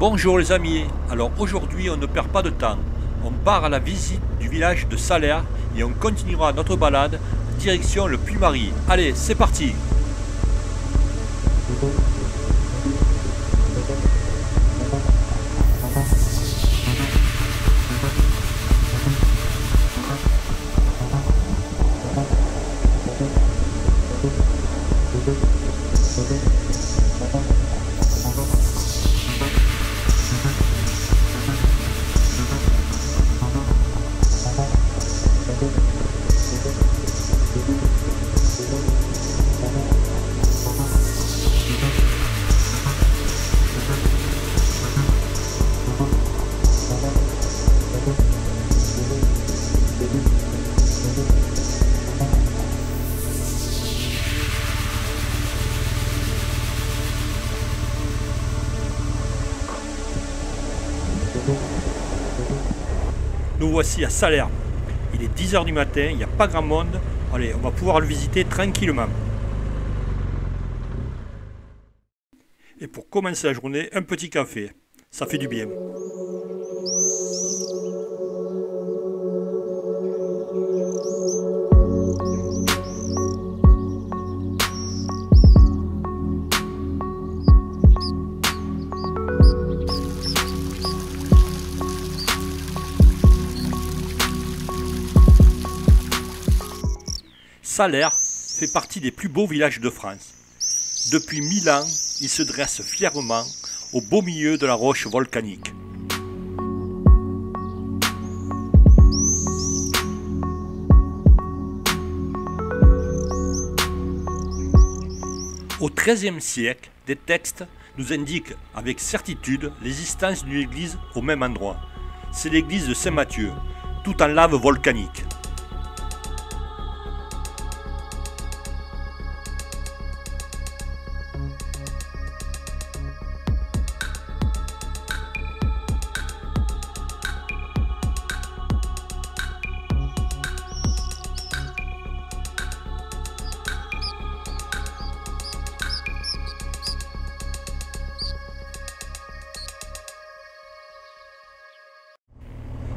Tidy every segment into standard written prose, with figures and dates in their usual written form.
Bonjour les amis, alors aujourd'hui on ne perd pas de temps. On part à la visite du village de Salers et on continuera notre balade direction le Puy-Marie. Allez, c'est parti! Nous voici à Salers. Il est 10 h du matin, il n'y a pas grand monde. Allez, on va pouvoir le visiter tranquillement. Et pour commencer la journée, un petit café. Ça fait du bien. Salers fait partie des plus beaux villages de France. Depuis 1000 ans, il se dresse fièrement au beau milieu de la roche volcanique. Au XIIIe siècle, des textes nous indiquent avec certitude l'existence d'une église au même endroit. C'est l'église de Saint-Matthieu, tout en lave volcanique.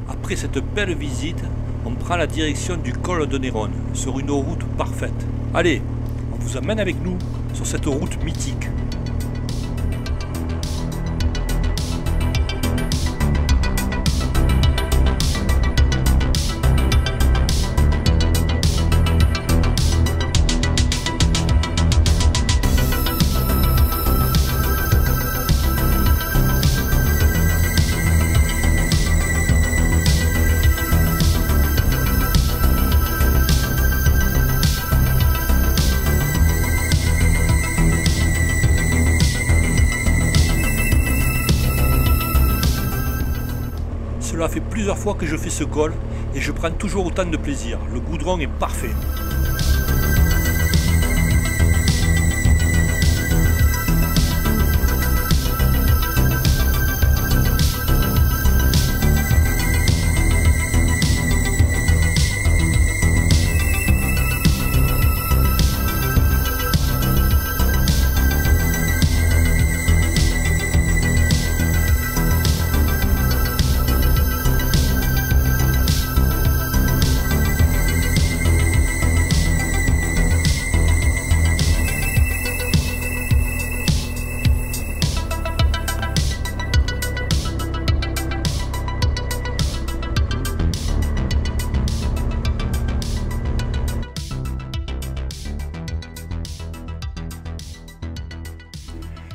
Après cette belle visite, on prend la direction du col de Néron, sur une route parfaite. Allez, on vous emmène avec nous sur cette route mythique. Cela fait plusieurs fois que je fais ce col et je prends toujours autant de plaisir. Le goudron est parfait.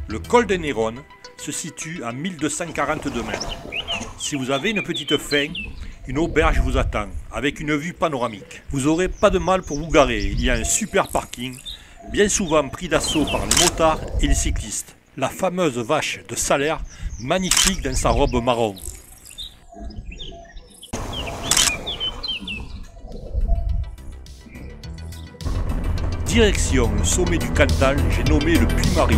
Le col de Néron se situe à 1242 mètres. Si vous avez une petite faim, une auberge vous attend, avec une vue panoramique. Vous n'aurez pas de mal pour vous garer, il y a un super parking, bien souvent pris d'assaut par les motards et les cyclistes. La fameuse vache de Salers, magnifique dans sa robe marron. Direction le sommet du Cantal, j'ai nommé le Puy-Marie.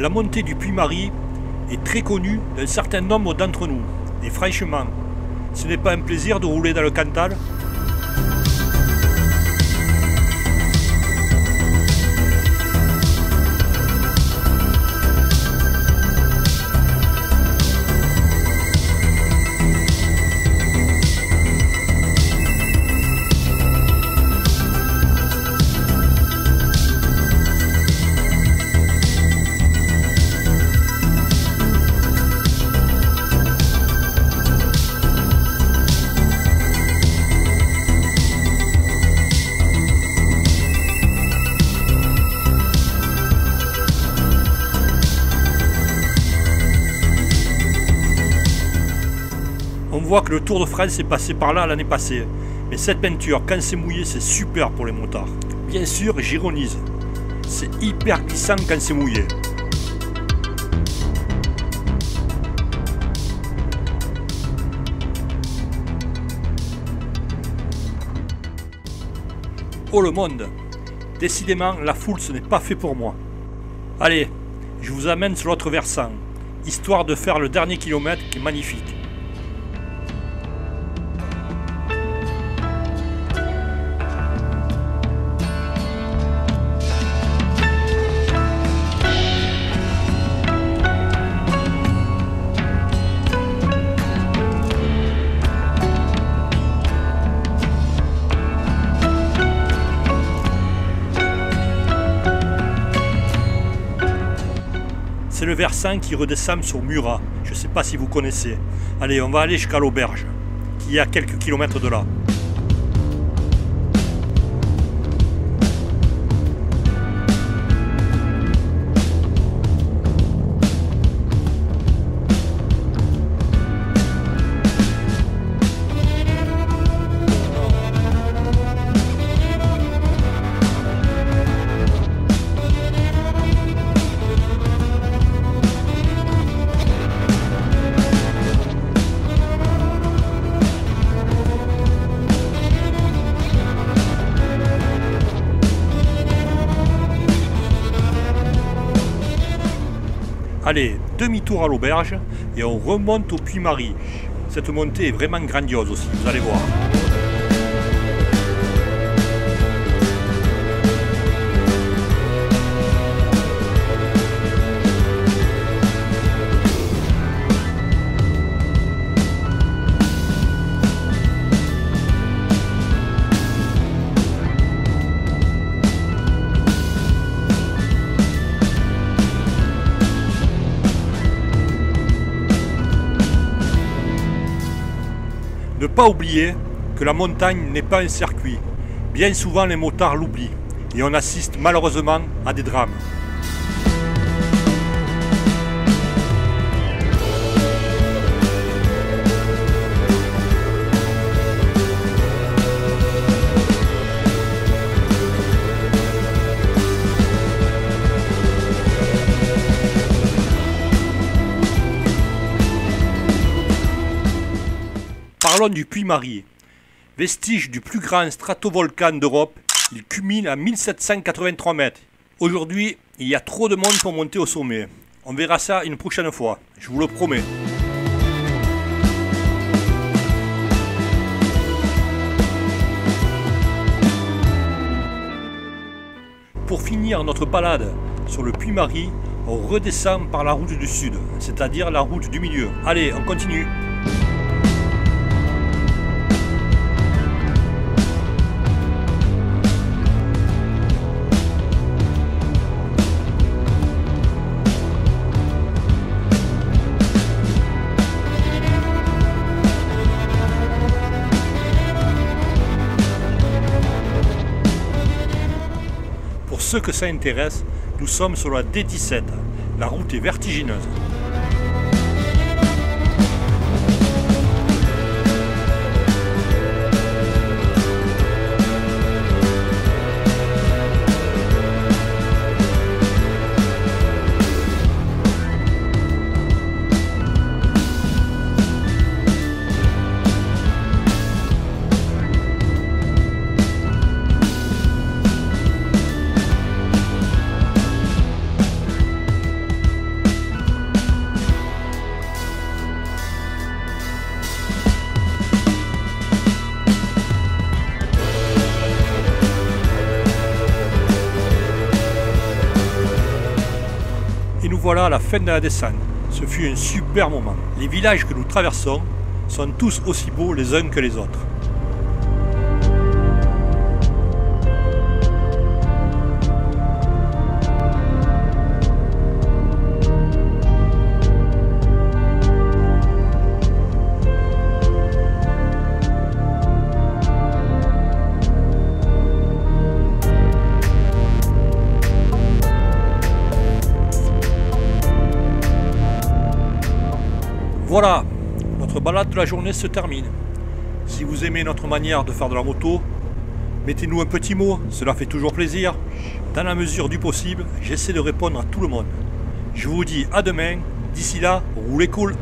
la montée du Puy-Marie est très connue d'un certain nombre d'entre nous. Et franchement, ce n'est pas un plaisir de rouler dans le Cantal? On voit que le Tour de France est passé par là l'année passée. Mais cette peinture, quand c'est mouillé, c'est super pour les motards. Bien sûr, j'ironise. C'est hyper glissant quand c'est mouillé. Oh le monde! Décidément, la foule, ce n'est pas fait pour moi. Allez, je vous amène sur l'autre versant, histoire de faire le dernier kilomètre qui est magnifique. C'est le versant qui redescend sur Murat. Je ne sais pas si vous connaissez. Allez, on va aller jusqu'à l'auberge, qui est à quelques kilomètres de là. Allez, demi-tour à l'auberge et on remonte au Puy-Marie. Cette montée est vraiment grandiose aussi, vous allez voir. Ne pas oublier que la montagne n'est pas un circuit. Bien souvent les motards l'oublient et on assiste malheureusement à des drames. Parlons du Puy-Marie. Vestige du plus grand stratovolcan d'Europe, il culmine à 1783 mètres. Aujourd'hui, il y a trop de monde pour monter au sommet. On verra ça une prochaine fois, je vous le promets. Pour finir notre balade sur le Puy-Marie, on redescend par la route du sud, c'est-à-dire la route du milieu. Allez, on continue. Pour ceux que ça intéresse, nous sommes sur la D17. La route est vertigineuse. voilà la fin de la descente. Ce fut un super moment. Les villages que nous traversons sont tous aussi beaux les uns que les autres. Voilà, notre balade de la journée se termine. Si vous aimez notre manière de faire de la moto, mettez-nous un petit mot, cela fait toujours plaisir. Dans la mesure du possible, j'essaie de répondre à tout le monde. Je vous dis à demain, d'ici là, roulez cool.